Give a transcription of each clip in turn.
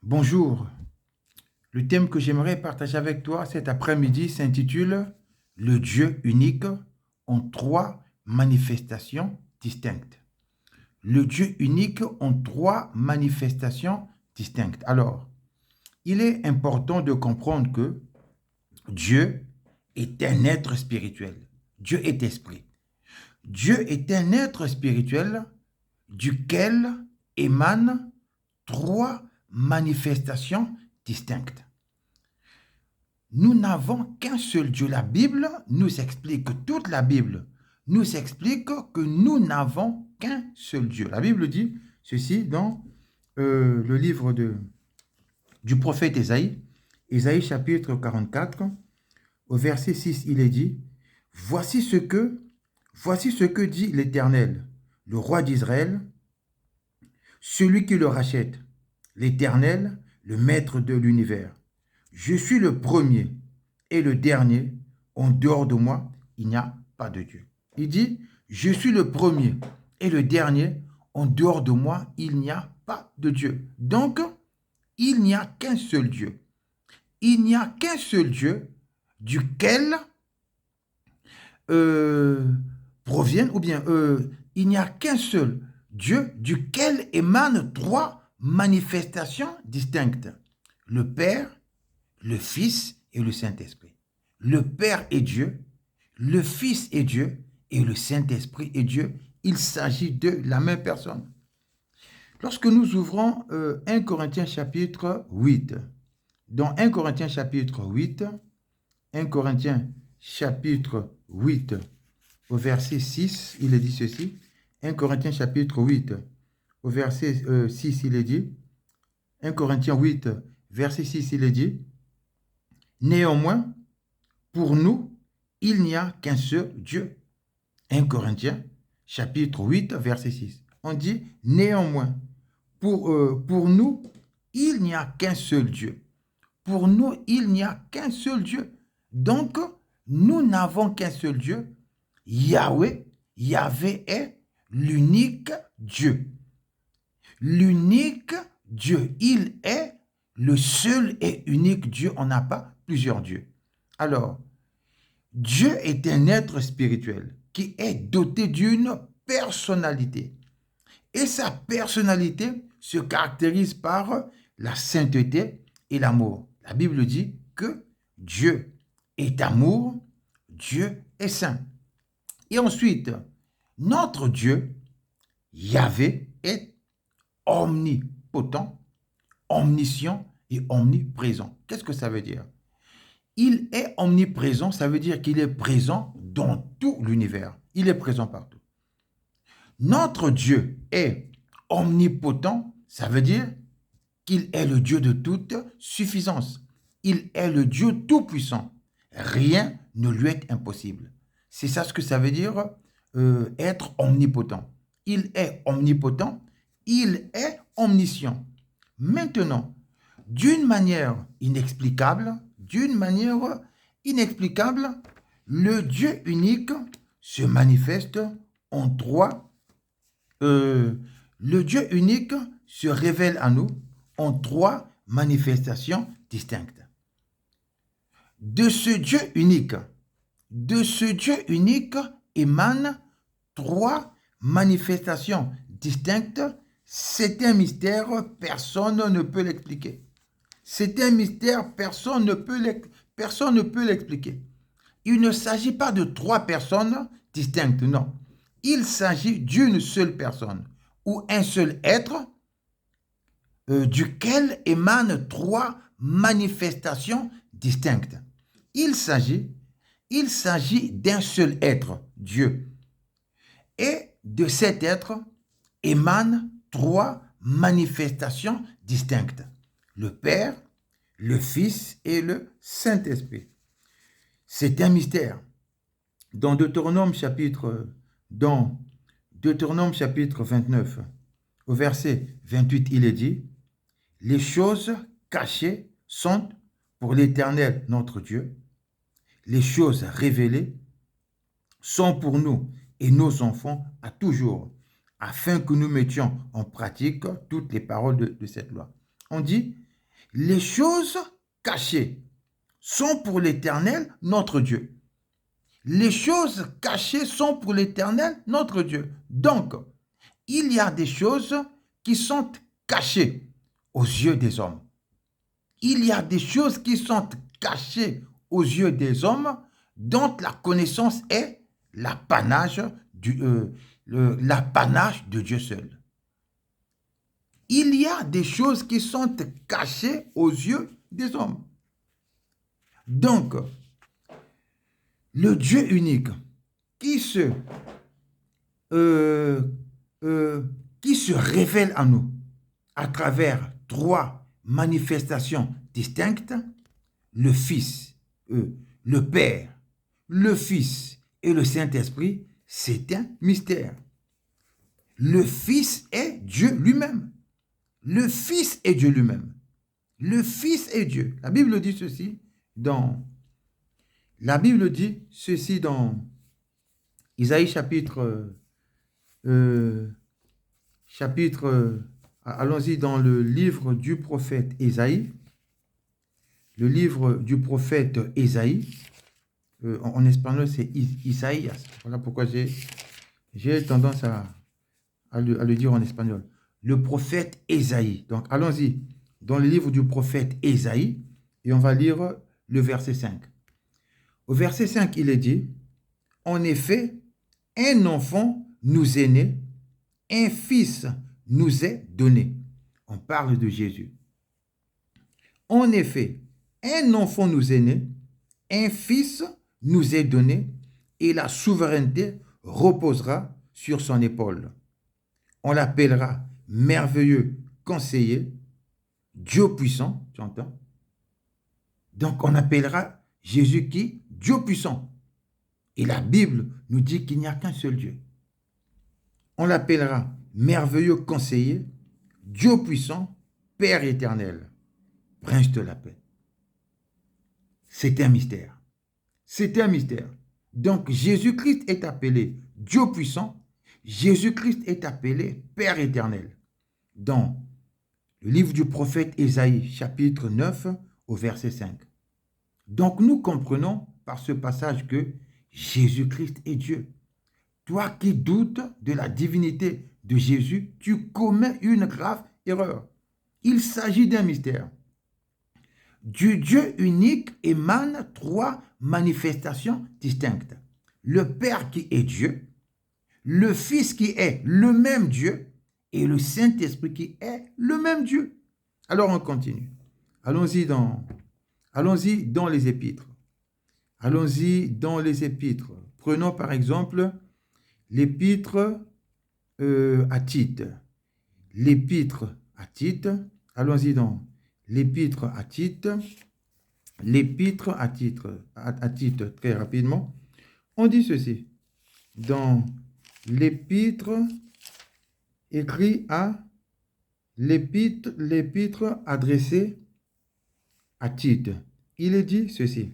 Bonjour, le thème que j'aimerais partager avec toi cet après-midi s'intitule Le Dieu unique en trois manifestations distinctes. Le Dieu unique en trois manifestations distinctes. Alors, il est important de comprendre que Dieu est un être spirituel. Dieu est esprit. Dieu est un être spirituel duquel émanent trois manifestations distinctes. Nous n'avons qu'un seul Dieu. La Bible nous explique, toute la Bible nous explique que nous n'avons qu'un seul Dieu. La Bible dit ceci dans le livre du prophète Ésaïe, Ésaïe chapitre 44, au verset 6, il est dit, voici ce que dit l'Éternel, le roi d'Israël, celui qui le rachète, l'Éternel, le maître de l'univers. Je suis le premier et le dernier. En dehors de moi, il n'y a pas de Dieu. Il dit, je suis le premier et le dernier. En dehors de moi, il n'y a pas de Dieu. Donc, il n'y a qu'un seul Dieu. Il n'y a qu'un seul Dieu duquel proviennent, ou bien il n'y a qu'un seul Dieu duquel émanent trois manifestations distinctes. Le Père, le Fils et le Saint-Esprit. Le Père est Dieu, le Fils est Dieu et le Saint-Esprit est Dieu. Il s'agit de la même personne. Lorsque nous ouvrons 1 Corinthiens chapitre 8, dans 1 Corinthiens chapitre 8, 1 Corinthiens chapitre 8, au verset 6, il est dit ceci. 1 Corinthiens chapitre 8, au verset 6, il est dit. 1 Corinthiens 8, verset 6, il est dit. Néanmoins, pour nous, il n'y a qu'un seul Dieu. 1 Corinthiens, chapitre 8, verset 6. On dit néanmoins, pour nous, il n'y a qu'un seul Dieu. Pour nous, il n'y a qu'un seul Dieu. Donc, nous n'avons qu'un seul Dieu. Yahweh est l'unique Dieu. L'unique Dieu. Il est le seul et unique Dieu. On n'a pas plusieurs dieux. Alors, Dieu est un être spirituel qui est doté d'une personnalité. Et sa personnalité se caractérise par la sainteté et l'amour. La Bible dit que Dieu est amour, Dieu est saint. Et ensuite, notre Dieu, Yahvé, est omnipotent, omniscient et omniprésent. Qu'est-ce que ça veut dire? Il est omniprésent, ça veut dire qu'il est présent dans tout l'univers. Il est présent partout. Notre Dieu est omnipotent, ça veut dire qu'il est le Dieu de toute suffisance. Il est le Dieu tout-puissant. Rien ne lui est impossible. C'est ça ce que ça veut dire être omnipotent. Il est omnipotent, il est omniscient. Maintenant, d'une manière inexplicable, le Dieu unique se manifeste en trois. Le Dieu unique se révèle à nous en trois manifestations distinctes. De ce Dieu unique émanent trois manifestations distinctes. C'est un mystère, personne ne peut l'expliquer. C'est un mystère, personne ne peut l'expliquer. Il ne s'agit pas de trois personnes distinctes, non. Il s'agit d'une seule personne ou un seul être duquel émanent trois manifestations distinctes. Il s'agit d'un seul être, Dieu. Et de cet être émanent trois manifestations distinctes. Le Père, le Fils et le Saint-Esprit. C'est un mystère. Dans Deutéronome chapitre 29, au verset 28, il est dit, « Les choses cachées sont pour l'Éternel notre Dieu. Les choses révélées sont pour nous et nos enfants à toujours, afin que nous mettions en pratique toutes les paroles de cette loi. » On dit, Les choses cachées sont pour l'Éternel, notre Dieu. Les choses cachées sont pour l'Éternel, notre Dieu. Donc, il y a des choses qui sont cachées aux yeux des hommes. Il y a des choses qui sont cachées aux yeux des hommes dont la connaissance est l'apanage de Dieu seul. Il y a des choses qui sont cachées aux yeux des hommes. Donc, le Dieu unique qui se révèle à nous à travers trois manifestations distinctes, le Fils, le Père, le Fils et le Saint-Esprit, c'est un mystère. Le Fils est Dieu lui-même. Le Fils est Dieu lui-même. Le Fils est Dieu. La Bible dit ceci dans Isaïe allons-y dans le livre du prophète Isaïe. Le livre du prophète Isaïe, en espagnol c'est Isaïas. Voilà pourquoi j'ai tendance à le dire en espagnol. Le prophète Isaïe. Donc allons-y dans le livre du prophète Isaïe et on va lire le verset 5. Au verset 5, il est dit, « En effet, un enfant nous est né, un fils nous est donné. » On parle de Jésus. « En effet, un enfant nous est né, un fils nous est donné, et la souveraineté reposera sur son épaule. On l'appellera merveilleux conseiller, Dieu puissant, tu entends? Donc on appellera Jésus qui? Dieu puissant. Et la Bible nous dit qu'il n'y a qu'un seul Dieu. On l'appellera merveilleux conseiller, Dieu puissant, Père éternel, Prince de la paix. C'est un mystère. C'est un mystère. Donc Jésus-Christ est appelé Dieu puissant, Jésus-Christ est appelé Père éternel. Dans le livre du prophète Ésaïe, chapitre 9, au verset 5. Donc nous comprenons par ce passage que Jésus-Christ est Dieu. Toi qui doutes de la divinité de Jésus, tu commets une grave erreur. Il s'agit d'un mystère. Du Dieu unique émanent trois manifestations distinctes. Le Père qui est Dieu, le Fils qui est le même Dieu et le Saint-Esprit qui est le même Dieu. Alors on continue. Allons-y dans les épîtres. Allons-y dans les épîtres. Prenons par exemple l'épître à Tite. L'épître à Tite. Allons-y dans l'épître à Tite. L'épître à Tite, très rapidement. On dit ceci. Dans l'épître écrit à l'épître adressée à Tite. Il est dit ceci.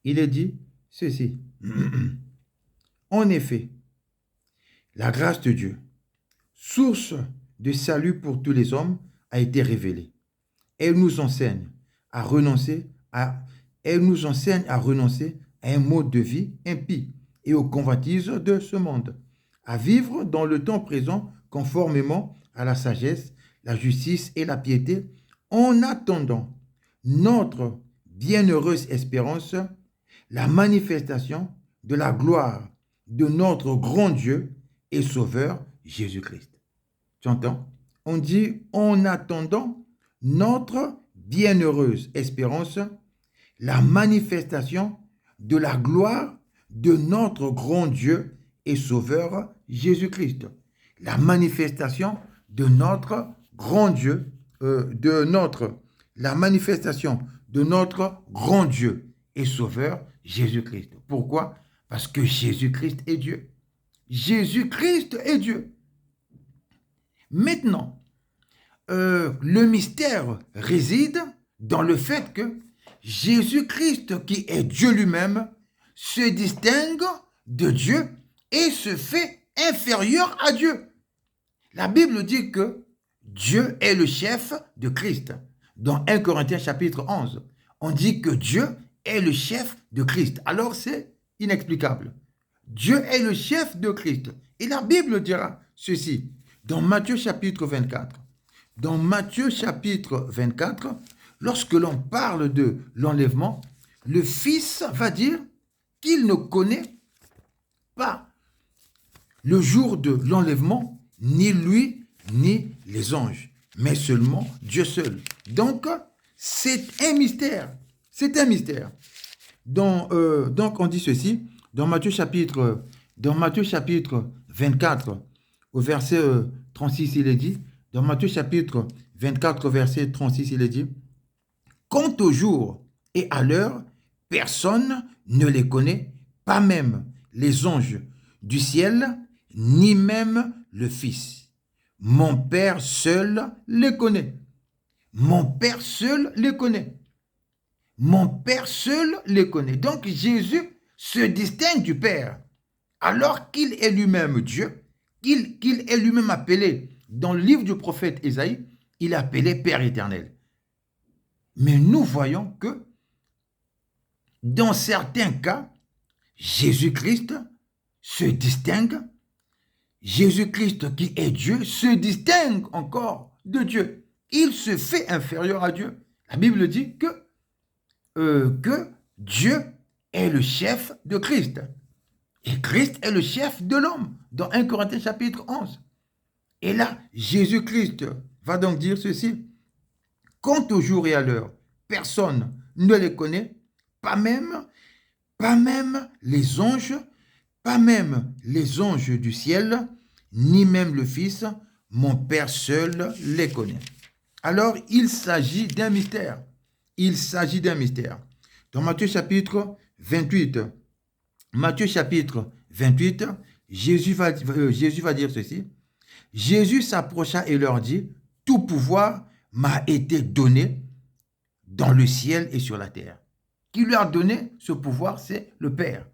Il est dit ceci. En effet, la grâce de Dieu, source de salut pour tous les hommes, a été révélée. Elle nous enseigne à renoncer à un mode de vie impie et aux convoitises de ce monde, à vivre dans le temps présent conformément à la sagesse, la justice et la piété, en attendant notre bienheureuse espérance, la manifestation de la gloire de notre grand Dieu et Sauveur Jésus-Christ. Tu entends? On dit en attendant notre bienheureuse espérance, la manifestation de la gloire de notre grand Dieu et Sauveur Jésus-Christ. La manifestation de notre grand Dieu, la manifestation de notre grand Dieu et Sauveur Jésus-Christ. Pourquoi? Parce que Jésus-Christ est Dieu. Jésus-Christ est Dieu. Maintenant, le mystère réside dans le fait que Jésus-Christ, qui est Dieu lui-même, se distingue de Dieu et se fait inférieur à Dieu. La Bible dit que Dieu est le chef de Christ. Dans 1 Corinthiens chapitre 11, on dit que Dieu est le chef de Christ. Alors c'est inexplicable. Dieu est le chef de Christ. Et la Bible dira ceci dans Matthieu chapitre 24. Dans Matthieu chapitre 24, lorsque l'on parle de l'enlèvement, le Fils va dire qu'il ne connaît pas le jour de l'enlèvement, ni lui, ni les anges, mais seulement Dieu seul. Donc, c'est un mystère. C'est un mystère. Donc, on dit ceci, dans Matthieu chapitre 24, au verset 36, il est dit, dans Matthieu chapitre 24, verset 36, il est dit, « Quant au jour et à l'heure, personne ne les connaît, pas même les anges du ciel, ni même le Fils. Mon Père seul les connaît. » Mon Père seul les connaît. Mon Père seul les connaît. Donc Jésus se distingue du Père, alors qu'il est lui-même Dieu, qu'il est lui-même appelé, dans le livre du prophète Ésaïe, il est appelé Père éternel. Mais nous voyons que, dans certains cas, Jésus-Christ se distingue. Jésus-Christ qui est Dieu se distingue encore de Dieu. Il se fait inférieur à Dieu. La Bible dit que Dieu est le chef de Christ. Et Christ est le chef de l'homme, dans 1 Corinthiens chapitre 11. Et là, Jésus-Christ va donc dire ceci. « Quant au jour et à l'heure, personne ne les connaît, pas même les anges, pas même les anges du ciel, ni même le Fils, mon Père seul les connaît. » Alors, il s'agit d'un mystère. Il s'agit d'un mystère. Dans Matthieu chapitre 28, Jésus va dire ceci. Jésus s'approcha et leur dit, « Tout pouvoir m'a été donné dans le ciel et sur la terre. » Qui lui a donné ce pouvoir, c'est le Père.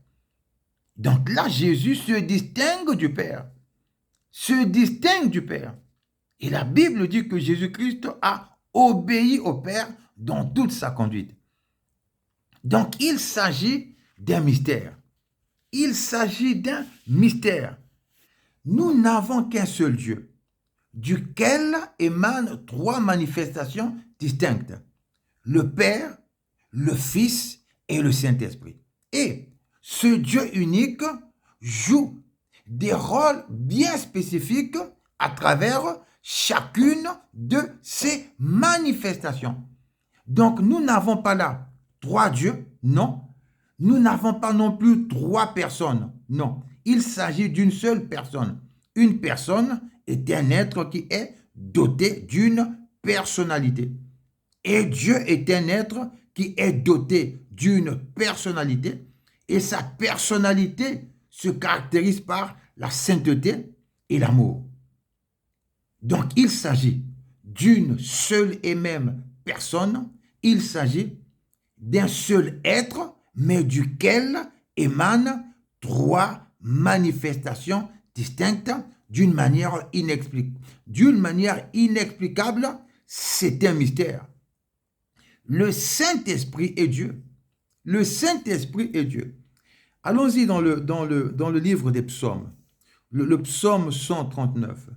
Donc là, Jésus se distingue du Père. Se distingue du Père. Et la Bible dit que Jésus-Christ a obéi au Père dans toute sa conduite. Donc, il s'agit d'un mystère. Il s'agit d'un mystère. Nous n'avons qu'un seul Dieu, duquel émanent trois manifestations distinctes. Le Père, le Fils et le Saint-Esprit. Et ce Dieu unique joue des rôles bien spécifiques à travers chacune de ces manifestations. Donc, nous n'avons pas là trois dieux, non. Nous n'avons pas non plus trois personnes, non. Il s'agit d'une seule personne. Une personne est un être qui est doté d'une personnalité. Et Dieu est un être qui est doté d'une personnalité. Et sa personnalité se caractérise par la sainteté et l'amour. Donc, il s'agit d'une seule et même personne. Il s'agit d'un seul être, mais duquel émanent trois manifestations distinctes d'une manière inexplicable. D'une manière inexplicable, c'est un mystère. Le Saint-Esprit est Dieu. Le Saint-Esprit est Dieu. Allons-y dans le livre des psaumes. Le psaume 139.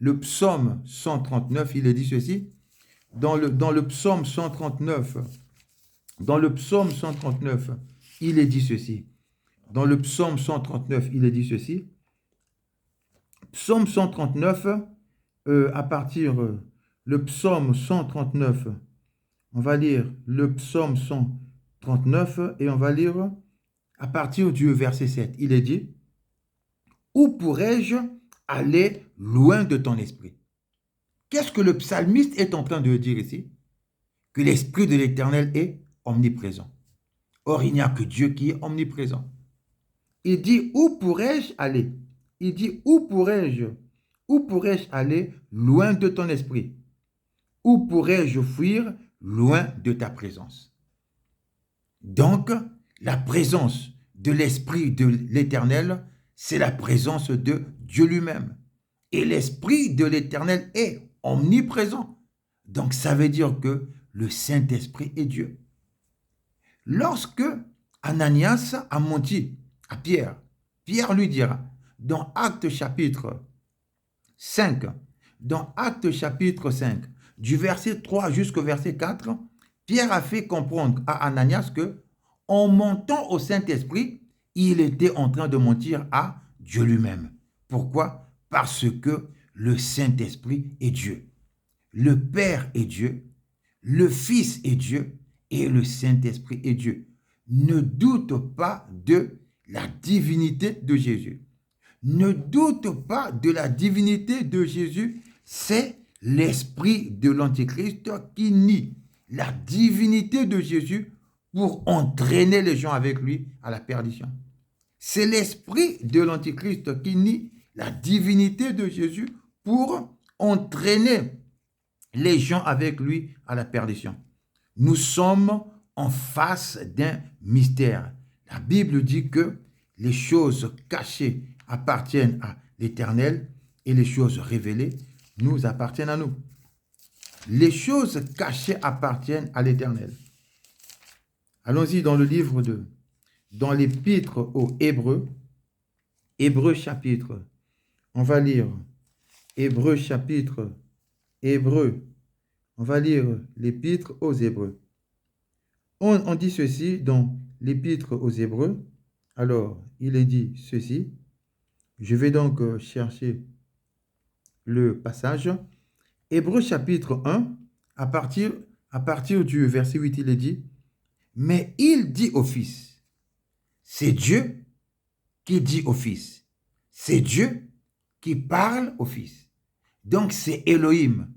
Le psaume 139, il est dit ceci. Dans le psaume 139, il est dit ceci. Dans le psaume 139, il est dit ceci. Psaume 139, le psaume 139, on va lire le psaume 139 et on va lire à partir du verset 7. Il est dit, « Où pourrais-je aller loin de ton esprit ?» Qu'est-ce que le psalmiste est en train de dire ici? Que l'Esprit de l'Éternel est omniprésent. Or, il n'y a que Dieu qui est omniprésent. Il dit, où pourrais-je aller? Il dit, où pourrais-je aller loin de ton esprit? Où pourrais-je fuir loin de ta présence? Donc, la présence de l'Esprit de l'Éternel, c'est la présence de Dieu lui-même. Et l'Esprit de l'Éternel est omniprésent. Donc, ça veut dire que le Saint-Esprit est Dieu. Lorsque Ananias a menti à Pierre, Pierre lui dira, dans Actes chapitre 5, du verset 3 jusqu'au verset 4, Pierre a fait comprendre à Ananias que, en montant au Saint-Esprit, il était en train de mentir à Dieu lui-même. Pourquoi? Parce que le Saint-Esprit est Dieu. Le Père est Dieu, le Fils est Dieu et le Saint-Esprit est Dieu. Ne doute pas de la divinité de Jésus. Ne doute pas de la divinité de Jésus. C'est l'esprit de l'Antichrist qui nie la divinité de Jésus pour entraîner les gens avec lui à la perdition. C'est l'esprit de l'Antichrist qui nie la divinité de Jésus pour entraîner les gens avec lui à la perdition. Nous sommes en face d'un mystère. La Bible dit que les choses cachées appartiennent à l'Éternel et les choses révélées nous appartiennent à nous. Les choses cachées appartiennent à l'Éternel. Allons-y dans dans l'épître aux Hébreux, Hébreux chapitre, on va lire Hébreux chapitre, on va lire l'épître aux Hébreux. On dit ceci dans l'épître aux Hébreux. Alors, il est dit ceci. Je vais donc chercher le passage. Hébreux chapitre 1, à partir du verset 8, il est dit, « Mais il dit au Fils, c'est Dieu qui dit au Fils, c'est Dieu qui parle au Fils. » Donc c'est Elohim,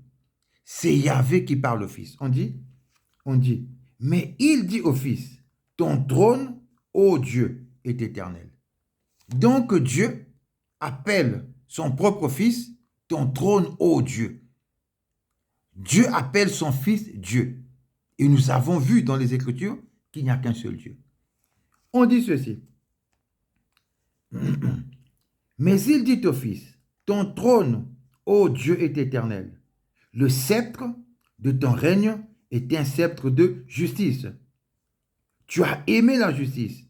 c'est Yahvé qui parle au Fils. On dit, mais il dit au Fils, ton trône, ô Dieu, est éternel. Donc Dieu appelle son propre Fils, ton trône, ô Dieu. Dieu appelle son Fils Dieu. Et nous avons vu dans les Écritures qu'il n'y a qu'un seul Dieu. On dit ceci. Mais il dit au Fils, ton trône, ô Dieu, est éternel. Le sceptre de ton règne est un sceptre de justice. Tu as aimé la justice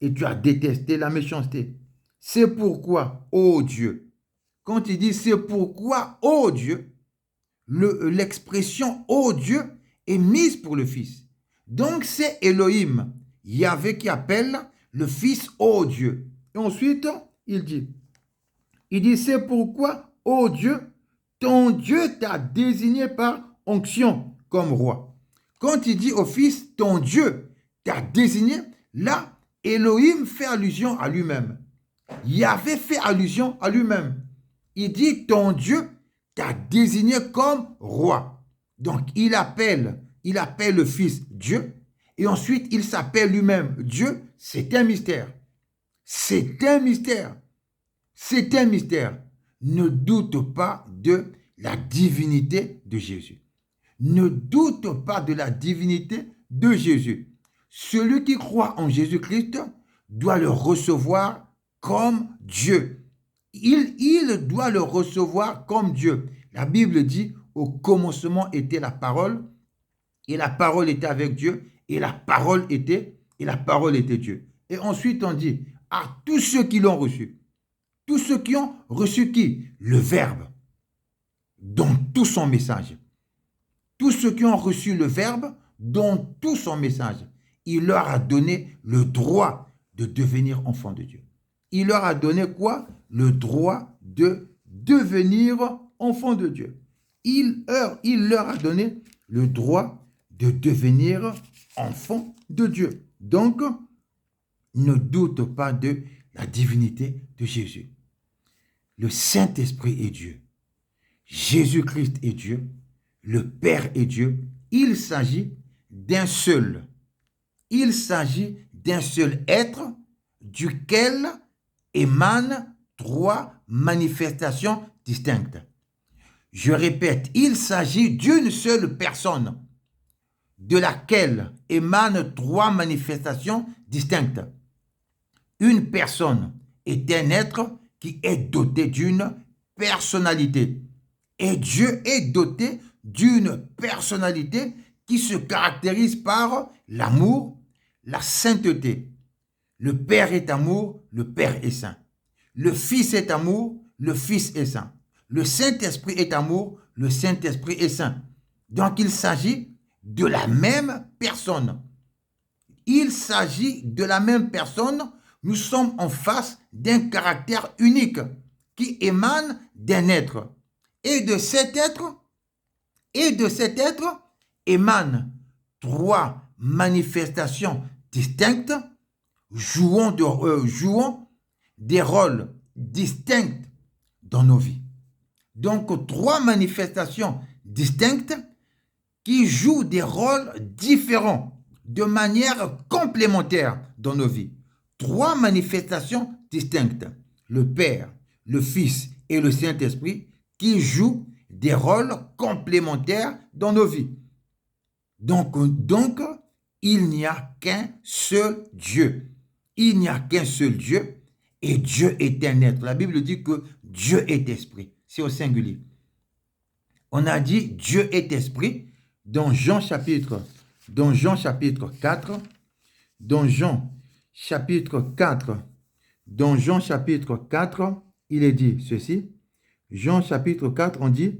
et tu as détesté la méchanceté. C'est pourquoi, ô Dieu, quand il dit c'est pourquoi, ô Dieu, l'expression ô Dieu est mise pour le Fils. Donc c'est Elohim, Yahvé qui appelle le Fils ô Dieu. Et ensuite, il dit c'est pourquoi, ô Dieu, ton Dieu t'a désigné par onction comme roi. Quand il dit au Fils, ton Dieu t'a désigné, là, Elohim fait allusion à lui-même. Yahvé fait allusion à lui-même. Il dit, ton Dieu t'a désigné comme roi. Donc, il appelle le Fils Dieu, et ensuite, il s'appelle lui-même Dieu. C'est un mystère. C'est un mystère. C'est un mystère. Ne doute pas de la divinité de Jésus. Ne doute pas de la divinité de Jésus. Celui qui croit en Jésus-Christ doit le recevoir comme Dieu. Il doit le recevoir comme Dieu. La Bible dit, au commencement était la parole, et la parole était avec Dieu, et la parole était Dieu. Et ensuite on dit, à tous ceux qui l'ont reçu, tous ceux qui ont reçu qui? Le Verbe, dans tout son message. Tous ceux qui ont reçu le Verbe, dans tout son message, il leur a donné le droit de devenir enfants de Dieu. Il leur a donné quoi? Le droit de devenir enfants de Dieu. Il leur a donné le droit de devenir enfants de Dieu. Donc, ne doute pas de la divinité de Jésus. Le Saint-Esprit est Dieu. Jésus-Christ est Dieu. Le Père est Dieu. Il s'agit d'un seul. Il s'agit d'un seul être duquel émanent trois manifestations distinctes. Je répète, il s'agit d'une seule personne de laquelle émanent trois manifestations distinctes. Une personne est un être qui est doté d'une personnalité. Et Dieu est doté d'une personnalité qui se caractérise par l'amour, la sainteté. Le Père est amour, le Père est saint. Le Fils est amour, le Fils est saint. Le Saint-Esprit est amour, le Saint-Esprit est saint. Donc il s'agit de la même personne. Il s'agit de la même personne. Nous sommes en face d'un caractère unique qui émane d'un être. Et de cet être émanent trois manifestations distinctes jouant des rôles distincts dans nos vies. Donc, trois manifestations distinctes qui jouent des rôles différents de manière complémentaire dans nos vies. Trois manifestations distinctes. Le Père, le Fils et le Saint-Esprit qui jouent des rôles complémentaires dans nos vies. Donc, il n'y a qu'un seul Dieu. Il n'y a qu'un seul Dieu et Dieu est un être. La Bible dit que Dieu est esprit. C'est au singulier. On a dit Dieu est esprit dans Jean chapitre 4. Dans Jean chapitre 4, il est dit ceci. Jean chapitre 4, on dit,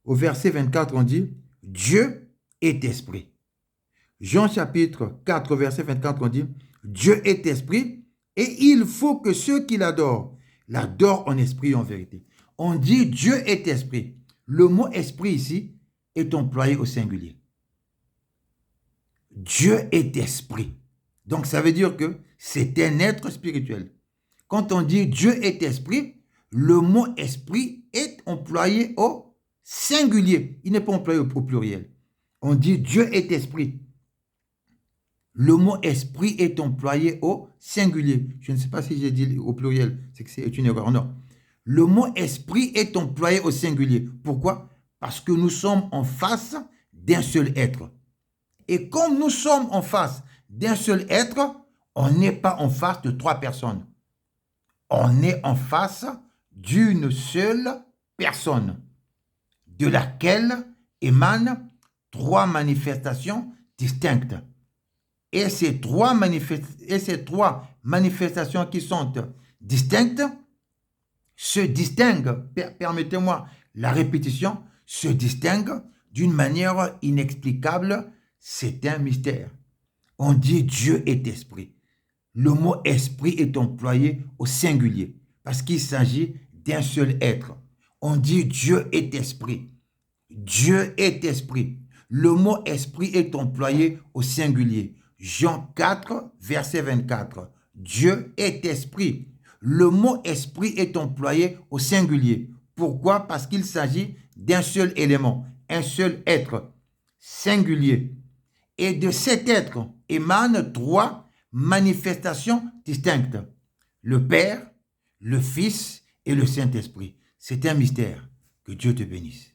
au verset 24, on dit, Dieu est esprit. Jean chapitre 4, verset 24, on dit, Dieu est esprit et il faut que ceux qui l'adorent en esprit et en vérité. On dit Dieu est esprit. Le mot esprit ici est employé au singulier. Dieu est esprit. Donc ça veut dire que c'est un être spirituel. Quand on dit Dieu est esprit, le mot esprit est employé au singulier. Il n'est pas employé au pluriel. On dit Dieu est esprit. Le mot esprit est employé au singulier. Je ne sais pas si j'ai dit au pluriel, c'est que c'est une erreur. Non. Le mot esprit est employé au singulier. Pourquoi? Parce que nous sommes en face d'un seul être. Et comme nous sommes en face d'un seul être, on n'est pas en face de trois personnes. On est en face d'une seule personne, de laquelle émanent trois manifestations distinctes. Et ces trois manifestations qui sont distinctes se distinguent, permettez-moi la répétition, se distinguent d'une manière inexplicable. C'est un mystère. On dit Dieu est esprit. Le mot esprit est employé au singulier parce qu'il s'agit d'un seul être. On dit Dieu est esprit. Dieu est esprit. Le mot esprit est employé au singulier. Jean 4, verset 24. Dieu est esprit. Le mot esprit est employé au singulier. Pourquoi? Parce qu'il s'agit d'un seul élément, un seul être, singulier. Et de cet être émanent trois manifestations distinctes. Le Père, le Fils et le Saint-Esprit. C'est un mystère. Que Dieu te bénisse.